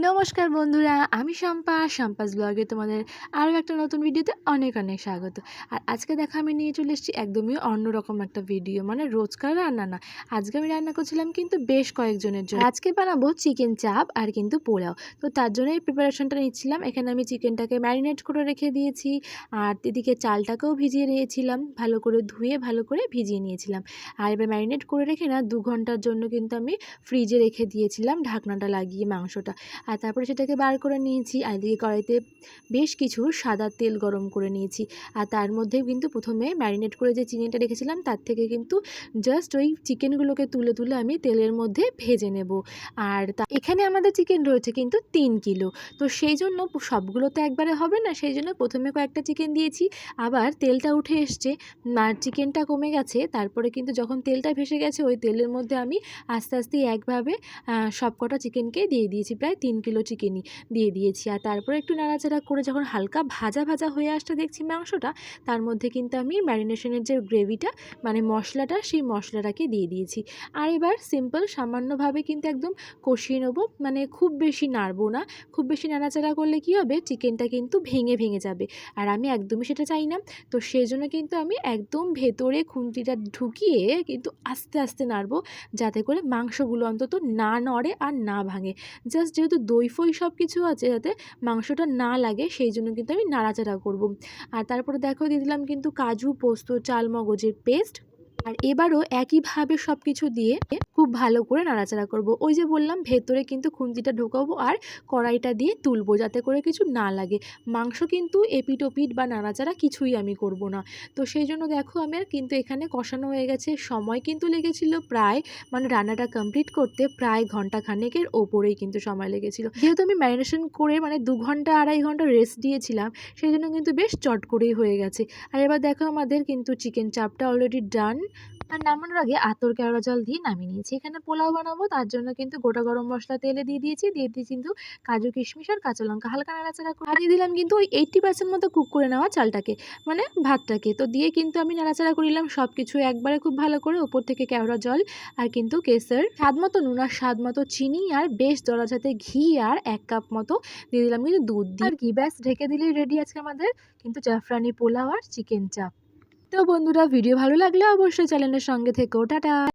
নমস্কার বন্ধুরা, আমি শম্পাস ব্লগে তোমাদের আরও একটা নতুন ভিডিওতে অনেক স্বাগত। আর আজকে দেখো আমি নিয়ে চলে এসেছি একদমই অন্যরকম একটা ভিডিও, মানে রোজকার রান্না না। আজকে আমি রান্না করছিলাম কিন্তু বেশ কয়েকজনের জন্য। আজকে বানাবো চিকেন চাপ আর কিন্তু পোলাও। তো তার জন্য এই প্রিপারেশনটা নিচ্ছিলাম। এখানে আমি চিকেনটাকে ম্যারিনেট করে রেখে দিয়েছি, আর এদিকে চালটাকেও ভিজিয়ে নিয়েছিলাম, ভালো করে ধুয়ে ভালো করে ভিজিয়ে নিয়েছিলাম। আর এবার ম্যারিনেট করে রেখে 2 ঘন্টার জন্য কিন্তু আমি ফ্রিজে রেখে দিয়েছিলাম ঢাকনাটা লাগিয়ে মাংসটা। আর তারপরে সেটাকে বার করে নিয়েছি। আর এদিকে কড়াইতে বেশ কিছু সাদা তেল গরম করে নিয়েছি। আর তার মধ্যে কিন্তু প্রথমে ম্যারিনেট করে যে চিকেনটা রেখেছিলাম তার থেকে কিন্তু জাস্ট ওই চিকেনগুলোকে তুলে তুলে আমি তেলের মধ্যে ভেজে নেব। আর এখানে আমাদের চিকেন রয়েছে কিন্তু 3 কিলো, তো সেই জন্য সবগুলো তো একবারে হবে না, সেই জন্য প্রথমে কয়েকটা চিকেন দিয়েছি। আবার তেলটা উঠে এসছে আর চিকেনটা কমে গেছে, তারপরে কিন্তু যখন তেলটা ভেসে গেছে ওই তেলের মধ্যে আমি আস্তে আস্তে একভাবে সবকটা চিকেনকে দিয়ে দিয়েছি, প্রায় 3 কিলো চিকেনই দিয়ে দিয়েছি। আর তারপরে একটু নাড়াচাড়া করে যখন হালকা ভাজা ভাজা হয়ে আসতে দেখছি মাংসটা, তার মধ্যে কিন্তু আমি ম্যারিনেশনের যে গ্রেভিটা মানে মশলাটা, সেই মশলাটাকে দিয়ে দিয়েছি। আর এবার সিম্পল সামান্যভাবে কিন্তু একদম কষিয়ে নেবো, মানে খুব বেশি নাড়বো না। খুব বেশি নাড়াচাড়া করলে কি হবে, চিকেনটা কিন্তু ভেঙে ভেঙে যাবে, আর আমি একদমই সেটা চাই না। তো সেই জন্য কিন্তু আমি একদম ভেতরে খুন্তিটা ঢুকিয়ে কিন্তু আস্তে আস্তে নাড়বো, যাতে করে মাংসগুলো অন্তত না নড়ে আর না ভাঙে। জাস্ট যেহেতু দই ফই সব কিছু আছে, যাতে মাংসটা না লাগে সেই জন্য কিন্তু আমি নাড়াচাড়া করব। আর তারপরে দেখো দিয়ে দিলাম কিন্তু কাজু, পোস্ত, চালমগজের পেস্ট। আর এবারও একইভাবে সব কিছু দিয়ে খুব ভালো করে নাড়াচাড়া করব। ওই যে বললাম, ভেতরে কিন্তু খুন্তিটা ঢোকাবো আর কড়াইটা দিয়ে তুলবো, যাতে করে কিছু না লাগে। মাংস কিন্তু এপিট ওপিট বা নাড়াচাড়া কিছুই আমি করব না। তো সেই জন্য দেখো আমার কিন্তু এখানে কষানো হয়ে গেছে। সময় কিন্তু লেগেছিল প্রায়, মানে রান্নাটা কমপ্লিট করতে প্রায় ঘন্টাখানেকের ওপরেই কিন্তু সময় লেগেছিল। যেহেতু আমি ম্যারিনেশন করে মানে 2 ঘন্টা 2.5 ঘন্টা রেস্ট দিয়েছিলাম, সেই জন্য কিন্তু বেশ চট করেই হয়ে গেছে। আর এবার দেখো আমাদের কিন্তু চিকেন চাপটা অলরেডি ডান। আর নামানোর আগে আতর কেওড়া জল দিয়ে নামিয়ে নিয়েছি। এখানে পোলাও বানাবো, তার জন্য কিন্তু গোটা গরম মশলা তেলে দিয়ে দিয়েছি কিন্তু কাজু, কিশমিশ আর কাঁচা লঙ্কা হালকা নাড়াচাড়া করে দিয়ে দিলাম কিন্তু ওই 80% মতো কুক করে নেওয়া চালটাকে, মানে ভাতটাকে। তো দিয়ে কিন্তু আমি নাড়াচাড়া করে নিলাম সব কিছু একবারে খুব ভালো করে। ওপর থেকে কেওড়া জল আর কিন্তু কেসর, স্বাদ মতো নুন আর স্বাদ মতো চিনি, আর বেশ দরাজাতে ঘি আর 1 কাপ মতো দিয়ে দিলাম কিন্তু দুধ দিয়ে, আর ঘি ব্যাস ঢেকে দিলেই রেডি আছে আমাদের কিন্তু জাফরানি পোলাও আর চিকেন চাপ। তো বন্ধুরা, ভিডিও ভালো লাগলে অবশ্যই চ্যানেলের সঙ্গে থেকো। টাটা।